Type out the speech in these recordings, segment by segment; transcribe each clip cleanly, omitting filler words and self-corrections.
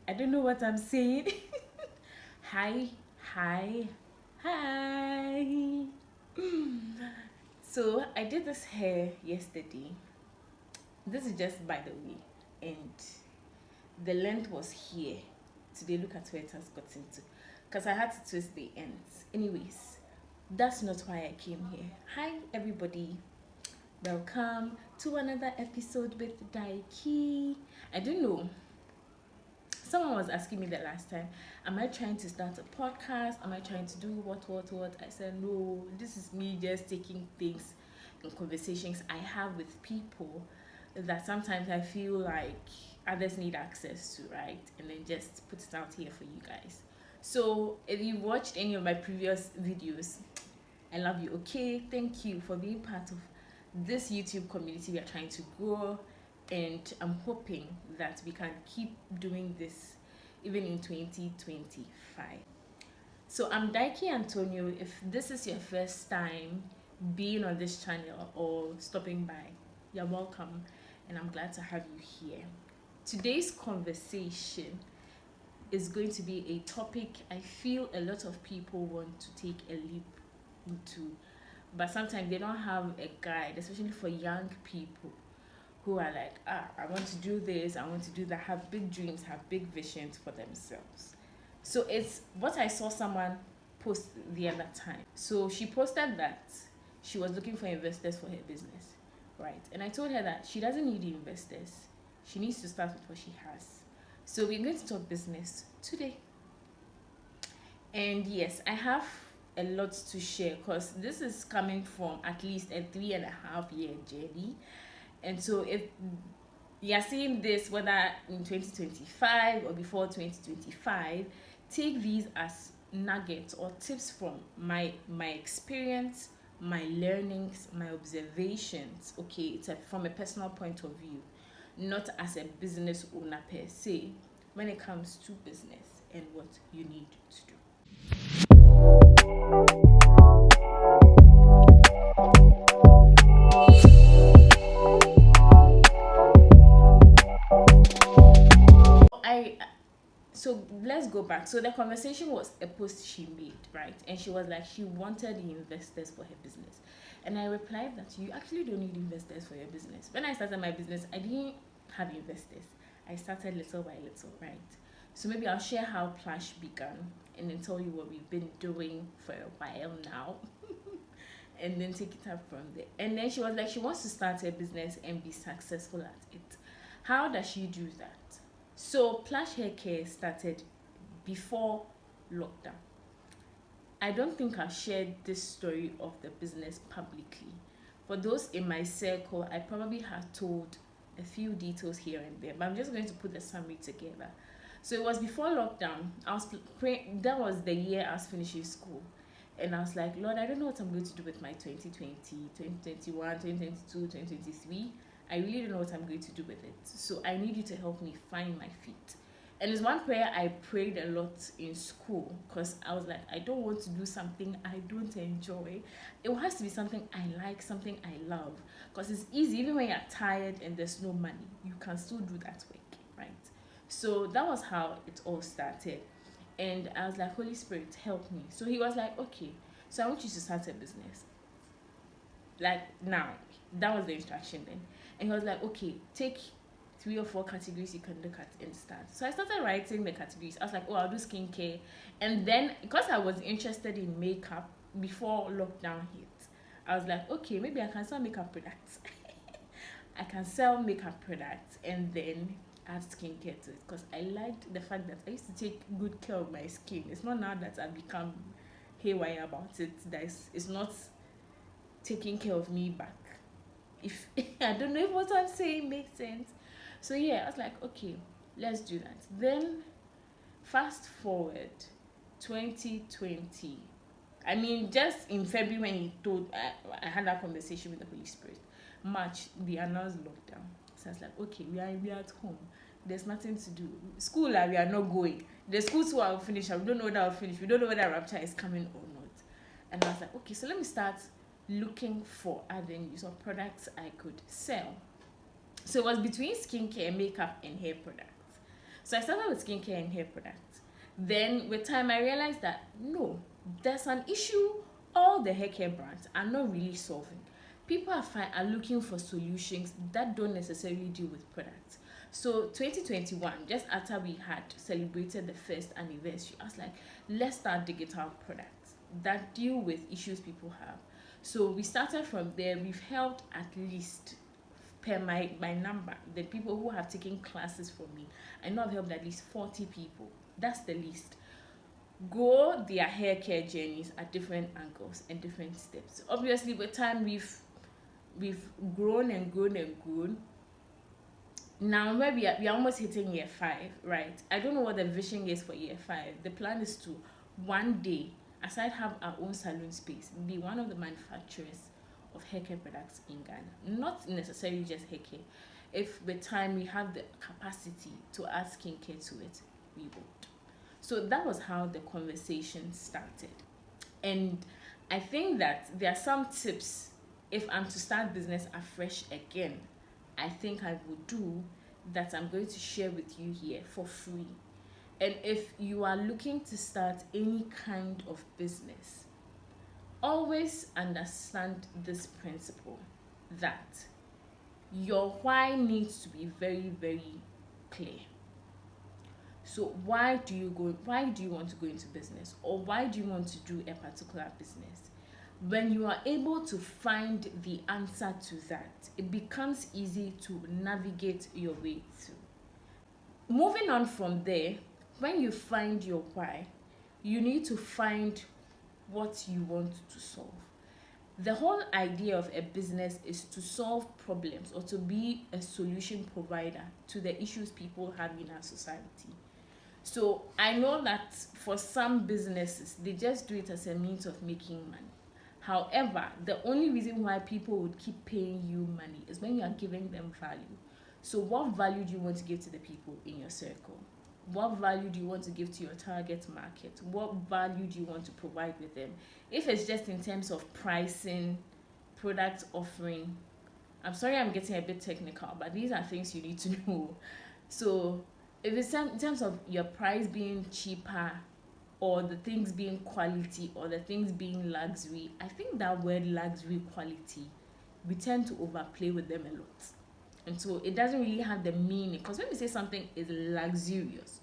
I don't know what I'm saying. Hi, hi, hi. So I did this hair yesterday. This is just by the way, and the length was here. Today, look at where it has gotten to. Because I had to twist the ends. Anyways, that's not why I came here. Hi, everybody. Welcome to another episode with Daiki. I don't know. Someone was asking me the last time, am I trying to start a podcast? Am I trying to do what? I said, no, this is me just taking things in conversations I have with people that sometimes I feel like others need access to, right? And then just put it out here for you guys. So if you watched any of my previous videos, I love you. Okay, thank you for being part of this YouTube community we are trying to grow, and I'm hoping that we can keep doing this even in 2025. So I'm Daiki Antonio. If this is your first time being on this channel or stopping by, you're welcome, and I'm glad to have you here. Today's conversation is going to be a topic I feel a lot of people want to take a leap into, but sometimes they don't have a guide, especially for young people who are like, I want to do this, I want to do that, have big dreams, have big visions for themselves. So it's what I saw someone post the other time. So she posted that she was looking for investors for her business, right? And I told her that she doesn't need investors. She needs to start with what she has. So we're going to talk business today. And yes, I have a lot to share because this is coming from at least a 3.5 year journey. And so if you are seeing this whether in 2025 or before 2025, take these as nuggets or tips from my experience, my learnings, my observations. Okay, it's from a personal point of view, not as a business owner per se, when it comes to business and what you need to do. So let's go back. So the conversation was a post she made, right? And she was like, she wanted the investors for her business. And I replied that you actually don't need investors for your business. When I started my business, I didn't have investors. I started little by little, right? So maybe I'll share how Plush began and then tell you what we've been doing for a while now. And then take it up from there. And then she was like, she wants to start a business and be successful at it. How does she do that? So Plush Hair Care started before lockdown. I don't think I shared this story of the business publicly. For those in my circle, I probably have told a few details here and there, but I'm just going to put the summary together. So it was before lockdown. That was the year I was finishing school. And I was like, Lord, I don't know what I'm going to do with my 2020, 2021, 2022, 2023. I really don't know what I'm going to do with it. So I need you to help me find my feet. And it's one prayer I prayed a lot in school because I was like, I don't want to do something I don't enjoy. It has to be something I like, something I love. Because it's easy, even when you're tired and there's no money, you can still do that work, right? So that was how it all started. And I was like, Holy Spirit, help me. So he was like, okay, so I want you to start a business. Like now, that was the instruction then. And he was like, okay, take 3 or 4 categories you can look at and start. So I started writing the categories. I was like, oh, I'll do skincare. And then, because I was interested in makeup before lockdown hit, I was like, okay, maybe I can sell makeup products. I can sell makeup products and then add skincare to it. Because I liked the fact that I used to take good care of my skin. It's not now that I've become haywire about it. It's not taking care of me back. If I don't know if what I'm saying makes sense. So yeah, I was like, okay, let's do that. Then fast forward 2020. I mean, just in February when I had that conversation with the Holy Spirit. March, they announced lockdown. So I was like, okay, we are at home. There's nothing to do. School, we are not going. The schools who are finished, we don't know whether I'll finish. We don't know whether Rapture is coming or not. And I was like, okay, so let me start looking for avenues or products I could sell. So it was between skincare, makeup, and hair products. So I started with skincare and hair products. Then with time, I realized that no, there's an issue all the hair care brands are not really solving. People are looking for solutions that don't necessarily deal with products. So 2021, just after we had celebrated the first anniversary, I was like, let's start digital products that deal with issues people have. So we started from there. We've helped at least, per my number, the people who have taken classes from me, I know I've helped at least 40 people. That's the least. Grow their hair care journeys at different angles and different steps. Obviously, with time, we've grown and grown and grown. Now where we are almost hitting year 5, right? I don't know what the vision is for year 5. The plan is to one day, aside have our own salon space, be one of the manufacturers of hair care products in Ghana. Not necessarily just hair care. If with time we have the capacity to add skincare to it, we would. So that was how the conversation started. And I think that there are some tips if I'm to start business afresh again, I think I would do that I'm going to share with you here for free. And if you are looking to start any kind of business, always understand this principle that your why needs to be very, very clear. So why do you want to go into business, or why do you want to do a particular business? When you are able to find the answer to that, it becomes easy to navigate your way through. Moving on from there, when you find your why, you need to find what you want to solve. The whole idea of a business is to solve problems or to be a solution provider to the issues people have in our society. So I know that for some businesses, they just do it as a means of making money. However, the only reason why people would keep paying you money is when you are giving them value. So what value do you want to give to the people in your circle? What value do you want to give to your target market? What value do you want to provide with them? If it's just in terms of pricing, product offering, I'm sorry I'm getting a bit technical, but these are things you need to know. So if it's in terms of your price being cheaper, or the things being quality, or the things being luxury, I think that word luxury, quality, we tend to overplay with them a lot. And so it doesn't really have the meaning, because when we say something is luxurious,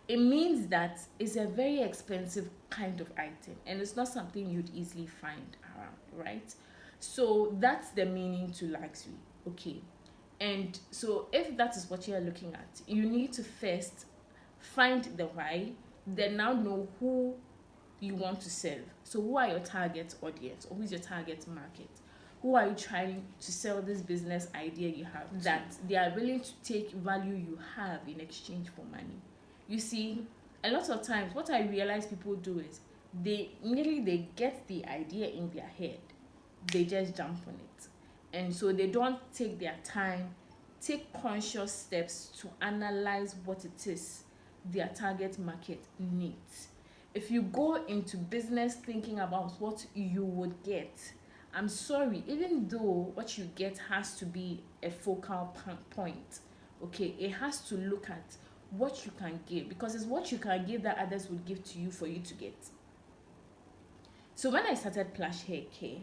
it means that it's a very expensive kind of item and it's not something you'd easily find around, right? So that's the meaning to luxury. Okay. And so if that is what you're looking at, you need to first find the why, then now know who you want to serve. So who are your target audience, or who's your target market? Who are you trying to sell this business idea you have, that they are willing to take value you have in exchange for money? You see, a lot of times what I realize people do is they get the idea in their head, they just jump on it. And so they don't take their time, take conscious steps to analyze what it is their target market needs. If you go into business thinking about what you would get, I'm sorry, even though what you get has to be a focal point, okay, it has to look at what you can give, because it's what you can give that others would give to you for you to get. So when I started Plush Hair Care,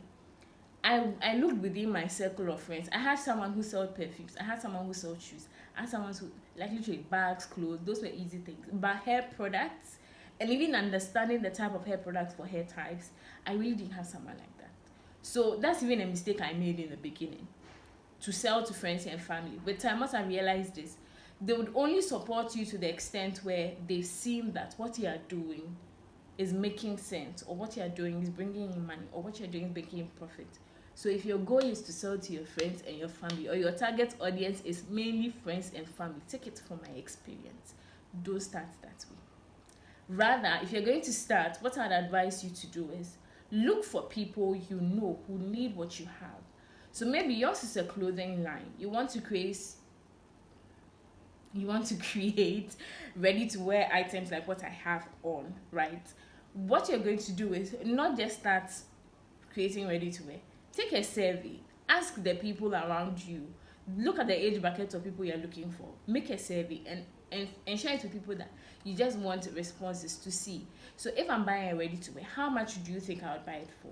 I looked within my circle of friends. I had someone who sold perfumes. I had someone who sold shoes. I had someone who, like, literally bags, clothes. Those were easy things. But hair products, and even understanding the type of hair products for hair types, I really didn't have someone like that. So that's even a mistake I made in the beginning, to sell to friends and family. With time, what I realized is they would only support you to the extent where they've seen that what you are doing is making sense, or what you are doing is bringing in money, or what you're doing is making profit. So if your goal is to sell to your friends and your family, or your target audience is mainly friends and family, take it from my experience. Don't start that way. Rather, if you're going to start, what I'd advise you to do is look for people you know who need what you have. So maybe yours is a clothing line. You want to create ready to wear items like what I have on, right? What you're going to do is not just start creating ready to wear. Take a survey. Ask the people around you look at the age bracket of people you're looking for, make a survey, and share it with people that you just want responses to see. So if I'm buying a ready to wear, how much do you think I would buy it for?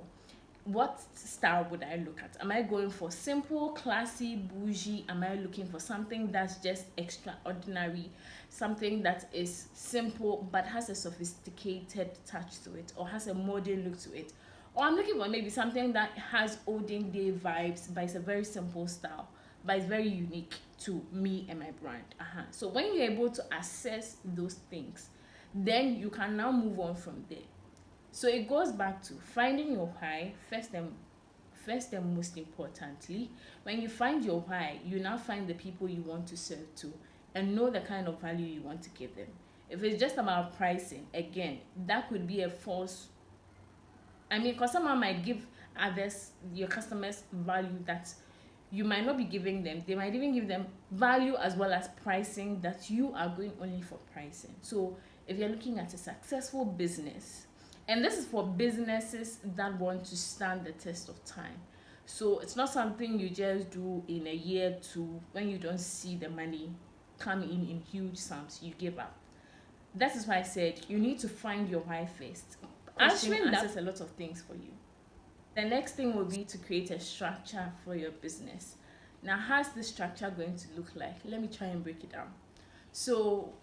What style would I look at? Am I going for simple, classy, bougie? Am I looking for something that's just extraordinary, something that is simple but has a sophisticated touch to it, or has a modern look to it? Or I'm looking for maybe something that has olden day vibes, but it's a very simple style, but it's very unique to me and my brand. So when you're able to assess those things, then you can now move on from there. So it goes back to finding your why first and most importantly. When you find your why, you now find the people you want to serve to and know the kind of value you want to give them. If it's just about pricing, again, that could be a false. Because someone might give others, your customers, value that you might not be giving them. They might even give them value as well as pricing that you are going only for pricing. So if you're looking at a successful business, and this is for businesses that want to stand the test of time. So it's not something you just do in a year to, when you don't see the money come in huge sums, you give up. That is why I said you need to find your why first. Answering that answers a lot of things for you. The next thing will be to create a structure for your business. Now, how's this structure going to look like? Let me try and break it down. So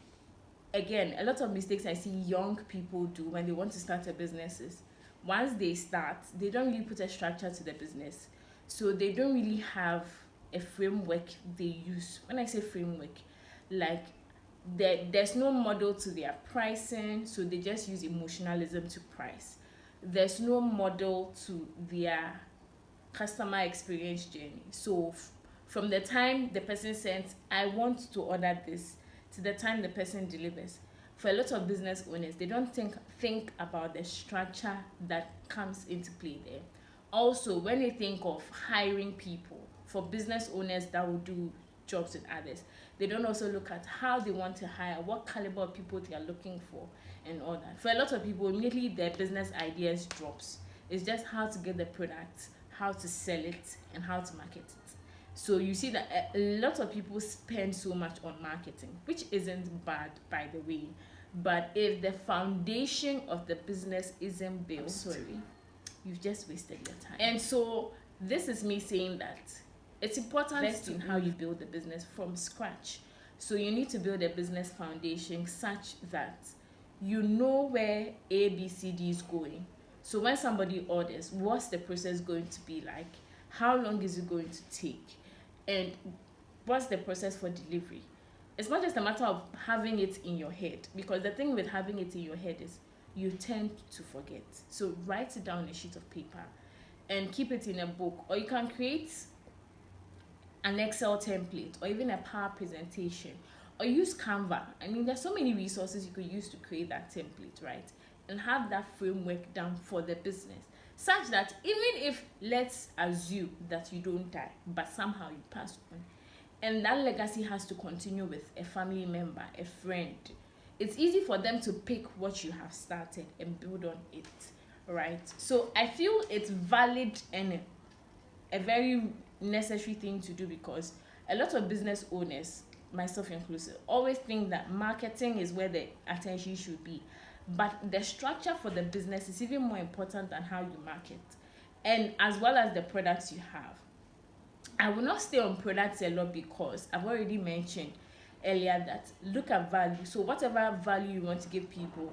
again, a lot of mistakes I see young people do when they want to start a business is, once they start, they don't really put a structure to the business. So they don't really have a framework they use. When I say framework, like there's no model to their pricing, so they just use emotionalism to price. There's no model to their customer experience journey. So from the time the person says, I want to order this, to the time the person delivers, for a lot of business owners, they don't think about the structure that comes into play there. Also, when they think of hiring people, for business owners that will do jobs with others, they don't also look at how they want to hire, what caliber of people they are looking for, and all that. For a lot of people, immediately their business ideas drops. It's just how to get the product, how to sell it, and how to market it. So you see that a lot of people spend so much on marketing, which isn't bad, by the way. But if the foundation of the business isn't built, sorry, you've just wasted your time. And so this is me saying that it's important in how you build the business from scratch. So you need to build a business foundation such that you know where A, B, C, D is going. So when somebody orders, what's the process going to be like? How long is it going to take? And what's the process for delivery? It's not just a matter of having it in your head, because the thing with having it in your head is you tend to forget. So write it down on a sheet of paper and keep it in a book, or you can create an Excel template or even a power presentation, or use Canva. There's so many resources you could use to create that template, right? And have that framework done for the business, such that even if, let's assume that you don't die, but somehow you pass on, and that legacy has to continue with a family member, a friend, it's easy for them to pick what you have started and build on it, right? So I feel it's valid and a very necessary thing to do, because a lot of business owners, myself inclusive, always think that marketing is where the attention should be. But the structure for the business is even more important than how you market, and as well as the products you have. I will not stay on products a lot, because I've already mentioned earlier that look at value. So whatever value you want to give people,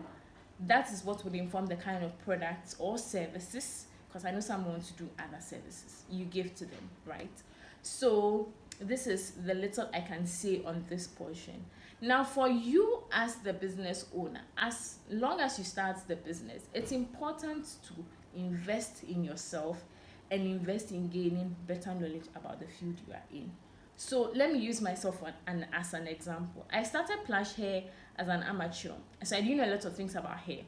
that is what would inform the kind of products or services, because I know some want to do other services you give to them, right? So this is the little I can say on this portion. Now, for you as the business owner, as long as you start the business, it's important to invest in yourself and invest in gaining better knowledge about the field you are in. So let me use myself as an example. I started Plush Hair as an amateur, so I didn't know a lot of things about hair.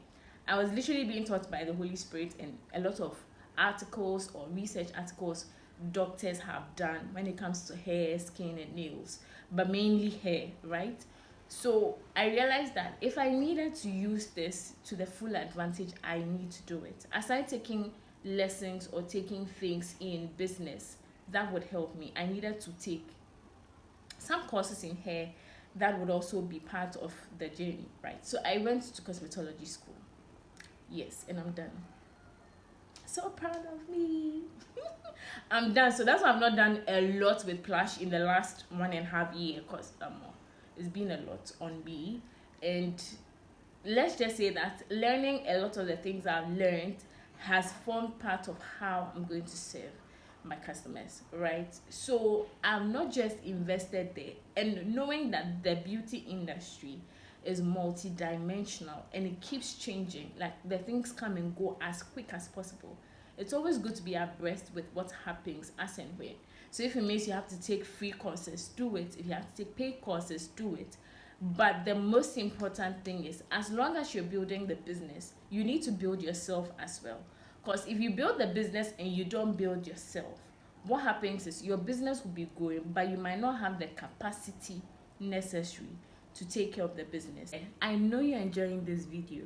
I was literally being taught by the Holy Spirit and a lot of articles or research articles doctors have done when it comes to hair, skin, and nails, but mainly hair, right? So I realized that if I needed to use this to the full advantage, I need to do it. Aside taking lessons or taking things in business that would help me, I needed to take some courses in hair that would also be part of the journey, right? So I went to cosmetology school. Yes, and I'm done. So proud of me. I'm done. So that's why I've not done a lot with Plush in the last 1.5 years, because it's been a lot on me. And let's just say that learning a lot of the things I've learned has formed part of how I'm going to serve my customers, right? So I'm not just invested there, and knowing that the beauty industry is multi-dimensional and it keeps changing, like the things come and go as quick as possible. It's always good to be abreast with what happens as and when. So if it means you have to take free courses, do it. If you have to take paid courses, do it. But the most important thing is, as long as you're building the business, you need to build yourself as well. Because if you build the business and you don't build yourself, what happens is your business will be going, but you might not have the capacity necessary to take care of the business. I know you're enjoying this video,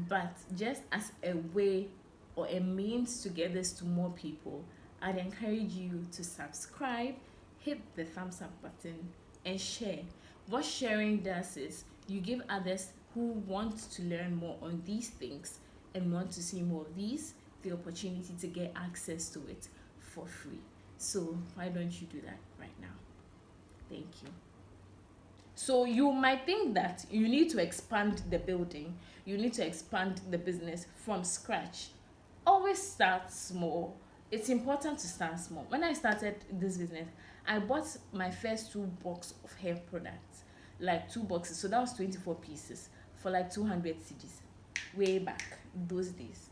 but just as a way or a means to get this to more people, I'd encourage you to subscribe, hit the thumbs up button, and share. What sharing does is you give others who want to learn more on these things and want to see more of these the opportunity to get access to it for free. So why don't you do that right now? Thank you. So you might think that you need to expand the building, you need to expand the business from scratch. Always start small. It's important to start small. When I started this business, I bought my first 2 boxes of hair products, like 2 boxes. So that was 24 pieces for like 200 cedis. Way back those days.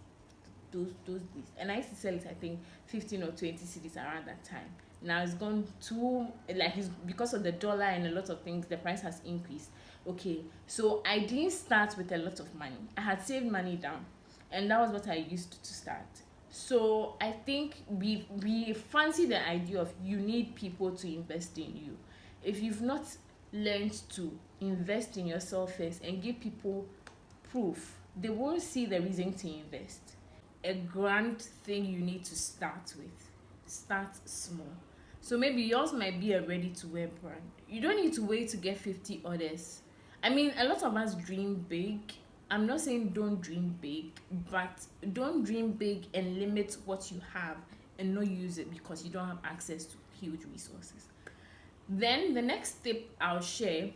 Those days. And I used to sell it, I think, 15 or 20 cedis around that time. Now it's gone to, like, it's because of the dollar and a lot of things, the price has increased. Okay, so I didn't start with a lot of money. I had saved money down, and that was what I used to start. So I think we fancy the idea of you need people to invest in you. If you've not learned to invest in yourself first and give people proof, they won't see the reason to invest. A grand thing you need to start with. Start small. So maybe yours might be a ready-to-wear brand. You don't need to wait to get 50 orders. I mean, a lot of us dream big. I'm not saying don't dream big, but don't dream big and limit what you have and not use it because you don't have access to huge resources. Then the next tip I'll share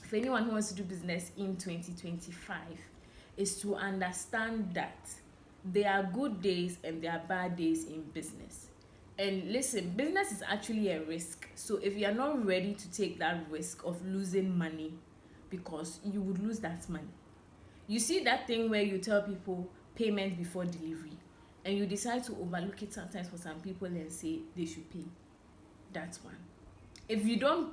for anyone who wants to do business in 2025 is to understand that there are good days and there are bad days in business. And listen, business is actually a risk. So if you are not ready to take that risk of losing money, because you would lose that money. You see that thing where you tell people payment before delivery, and you decide to overlook it sometimes for some people and say they should pay. That's one. If you don't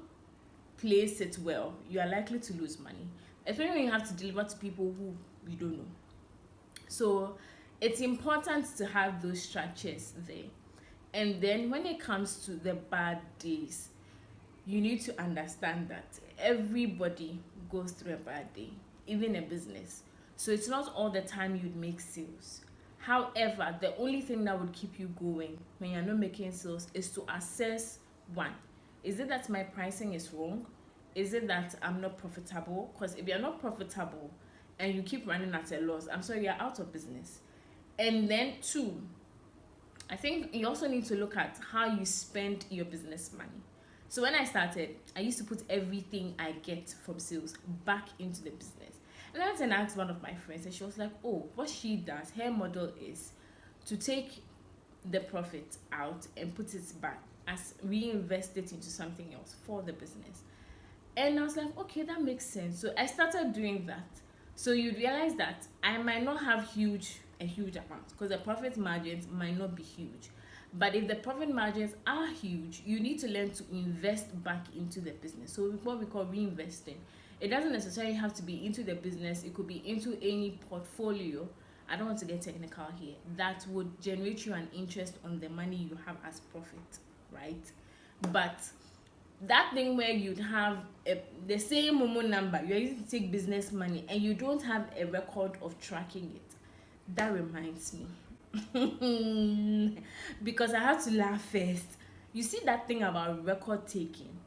place it well, you are likely to lose money, especially when you have to deliver to people who you don't know. So it's important to have those structures there. And then when it comes to the bad days, you need to understand that everybody goes through a bad day, even a business. So it's not all the time you'd make sales. However, the only thing that would keep you going when you're not making sales is to assess, one, is it that my pricing is wrong? Is it that I'm not profitable? Because if you're not profitable and you keep running at a loss, I'm sorry, you're out of business. And then two, I think you also need to look at how you spend your business money. So when I started, I used to put everything I get from sales back into the business. And I went and asked one of my friends, and she was like, oh, what she does, her model is to take the profit out and put it back as reinvest it into something else for the business. And I was like, okay, that makes sense. So I started doing that. So you realize that I might not have a huge amount because the profit margins might not be huge. But if the profit margins are huge, you need to learn to invest back into the business. So what we call reinvesting. It doesn't necessarily have to be into the business. It could be into any portfolio. I don't want to get technical here. That would generate you an interest on the money you have as profit, right? But that thing where you'd have the same Momo number, you're using to take business money and you don't have a record of tracking it, that reminds me. Because I have to laugh first. You see that thing about record taking?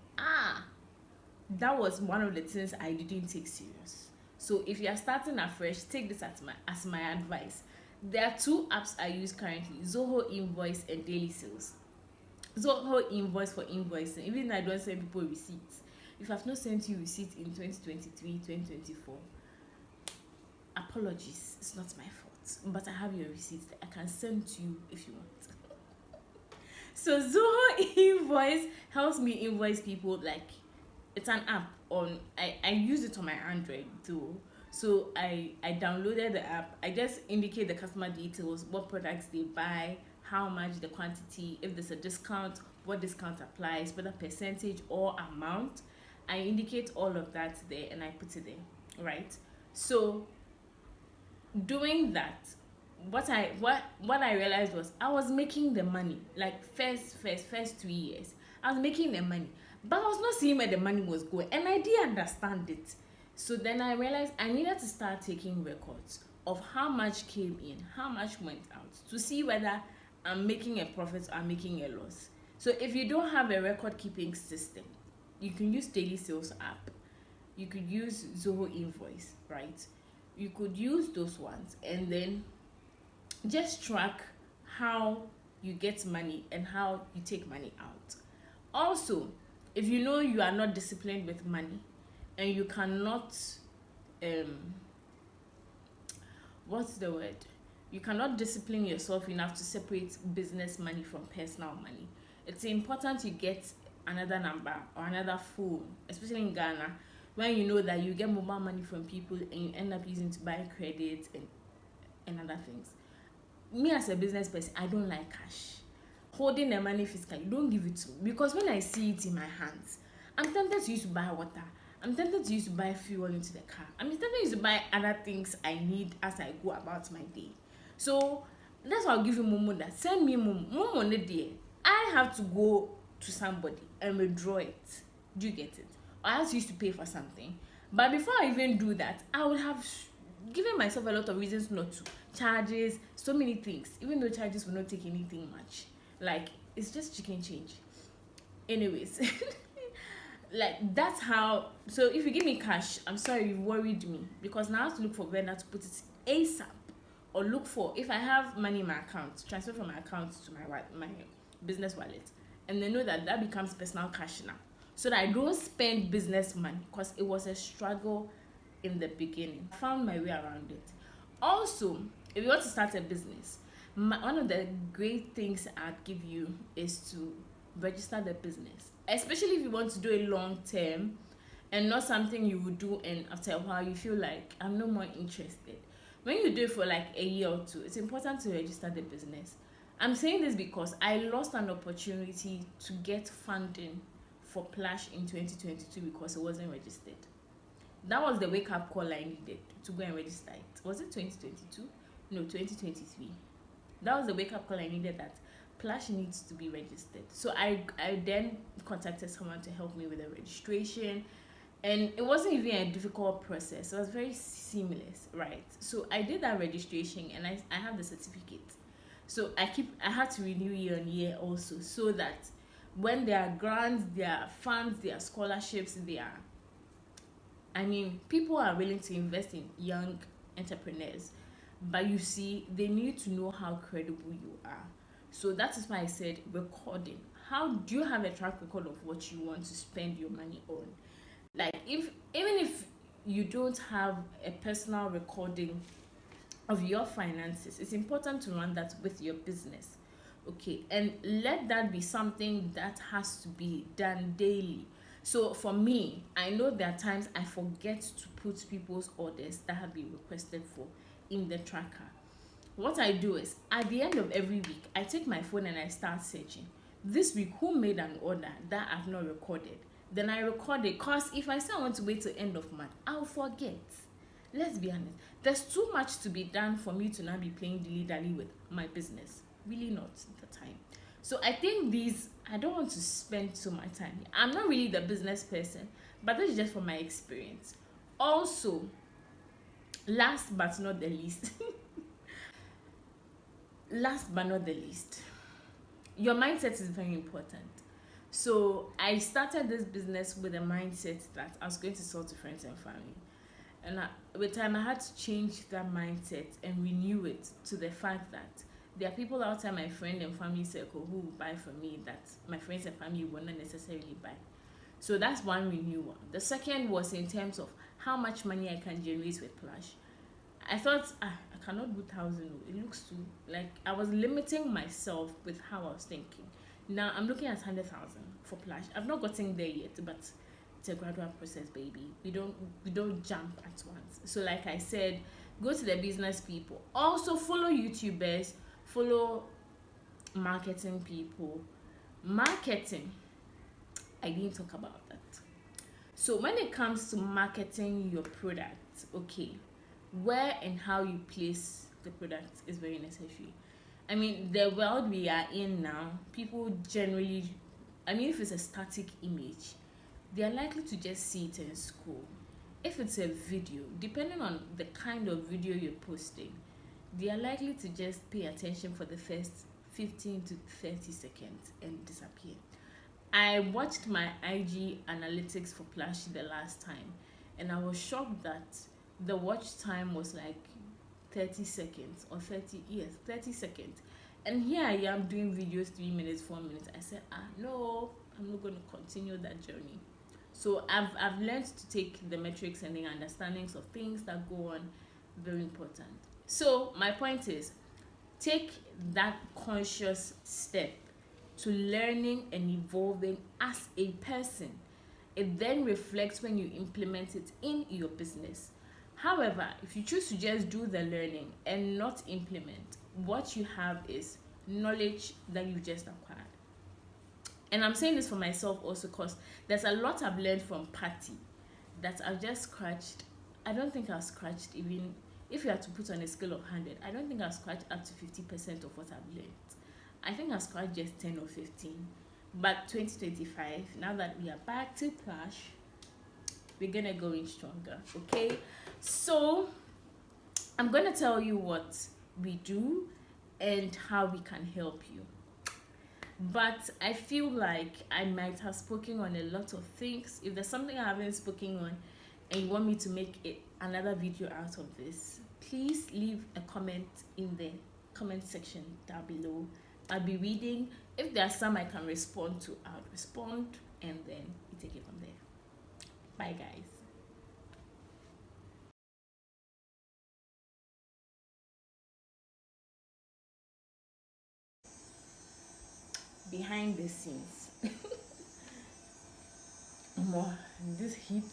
that was one of the things I didn't take serious. So if you are starting afresh, take this as my advice. There are two apps I use currently: Zoho Invoice and Daily Sales. Zoho Invoice for invoicing. Even though I don't send people receipts, if I've not sent you receipt in 2023, 2024, apologies, it's not my fault. But I have your receipts that I can send to you if you want. So Zoho Invoice helps me invoice people. Like, it's an app on, I use it on my Android too. So I downloaded the app. I just indicate the customer details, what products they buy, how much the quantity, if there's a discount, what discount applies, whether percentage or amount. I indicate all of that there and I put it there, right? So doing that, what I realized was I was making the money. Like, first 3 years I was making the money, but I was not seeing where the money was going, and I didn't understand it. So then I realized I needed to start taking records of how much came in, how much went out, to see whether I'm making a profit or I'm making a loss. So if you don't have a record keeping system, you can use Daily Sales app, you could use Zoho Invoice, right? You could use those ones and then just track how you get money and how you take money out. Also, if you know you are not disciplined with money and you cannot what's the word, you cannot discipline yourself enough to separate business money from personal money, it's important you get another number or another phone, especially in Ghana, when you know that you get mobile money from people and you end up using to buy credit and other things. Me as a business person, I don't like cash. Holding the money physically, don't give it to me, because when I see it in my hands, I'm tempted to use to buy water, I'm tempted to use to buy fuel into the car, I'm tempted to use to buy other things I need as I go about my day. So that's why I'll give you Momo, that send me Momo on the day. I have to go to somebody and withdraw it. Do you get it? Or I have to use to pay for something. But before I even do that, I would have given myself a lot of reasons not to. Charges, so many things. Even though charges will not take anything much. Like, it's just chicken change. Anyways. Like, that's how. So if you give me cash, I'm sorry, you worried me. Because now I have to look for vendor to put it ASAP. Or look for, if I have money in my account, transfer from my account to my business wallet. And they know that becomes personal cash now. So that I don't spend business money, because it was a struggle in the beginning. I found my way around it. Also, if you want to start a business, one of the great things I'd give you is to register the business, especially if you want to do it long term and not something you would do and after a while you feel like I'm no more interested. When you do it for like a year or two, it's important to register the business. I'm saying this because I lost an opportunity to get funding for Plash in 2022 because it wasn't registered. That was the wake-up call I needed to go and register it. Was it 2022? No, 2023. That was the wake-up call I needed, that Plash needs to be registered. So I then contacted someone to help me with the registration. And it wasn't even a difficult process. It was very seamless, right? So I did that registration and I have the certificate. So I had to renew year on year also, so that when there are grants, there are funds, there are scholarships, people are willing to invest in young entrepreneurs, but you see, they need to know how credible you are. So that is why I said recording. How do you have a track record of what you want to spend your money on? Like, even if you don't have a personal recording of your finances, it's important to run that with your business. Okay, and let that be something that has to be done daily. So for me, I know there are times I forget to put people's orders that have been requested for in the tracker. What I do is, at the end of every week, I take my phone and I start searching. This week, who made an order that I've not recorded? Then I record it, because if I say I want to wait till end of month, I'll forget. Let's be honest. There's too much to be done for me to now be playing dilly-dally with my business. Really not the time. So I think I don't want to spend so much time here. I'm not really the business person, but this is just from my experience. Also, last but not the least, your mindset is very important. So I started this business with a mindset that I was going to sell to friends and family. And with time, I had to change that mindset and renew it to the fact that there are people outside my friend and family circle who will buy from me that my friends and family will not necessarily buy. So that's one renewal. The second was in terms of how much money I can generate with Plush. I thought, I cannot do 1,000. It looks too, like, I was limiting myself with how I was thinking. Now I'm looking at 100,000 for Plush. I've not gotten there yet, but it's a gradual process, baby. We don't jump at once. So like I said, go to the business people. Also follow YouTubers, follow marketing people. Marketing, I didn't talk about that. So when it comes to marketing your product, okay, where and how you place the product is very necessary. I mean, the world we are in now, people generally, I mean, if it's a static image, they are likely to just see it in school. If it's a video, depending on the kind of video you're posting, they are likely to just pay attention for the first 15 to 30 seconds and disappear. I watched my IG analytics for Plush the last time, and I was shocked that the watch time was like 30 seconds or 30, yes, 30 seconds. And here I am doing videos 3 minutes, 4 minutes. I said, no, I'm not going to continue that journey. So I've learned to take the metrics and the understandings of things that go on very important. So my point is, take that conscious step to learning and evolving as a person. It then reflects when you implement it in your business. However, if you choose to just do the learning and not implement, what you have is knowledge that you just acquired. And I'm saying this for myself also because there's a lot I've learned from Patty that I've just scratched. I don't think I've scratched, even if you had to put on a scale of 100, I don't think I've scratched up to 50% of what I've learned. I think I've scratched just 10 or 15. But 2025, now that we are back to Plush, we're gonna go in stronger, okay? So I'm gonna tell you what we do and how we can help you. But I feel like I might have spoken on a lot of things. If there's something I haven't spoken on and you want me to make another video out of this, please leave a comment in the comment section down below. I'll be reading. If there are some I can respond to, I'll respond, and then we take it from there. Bye guys. Behind the scenes. More this heat.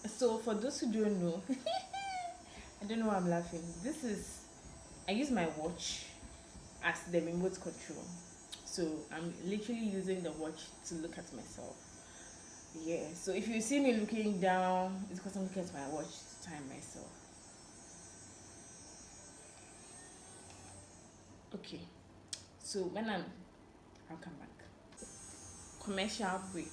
So for those who don't know, I don't know why I'm laughing. I use my watch as the remote control. So I'm literally using the watch to look at myself. Yeah, so if you see me looking down, it's because I'm looking at my watch to time myself. Okay, so I'll come back. Commercial break.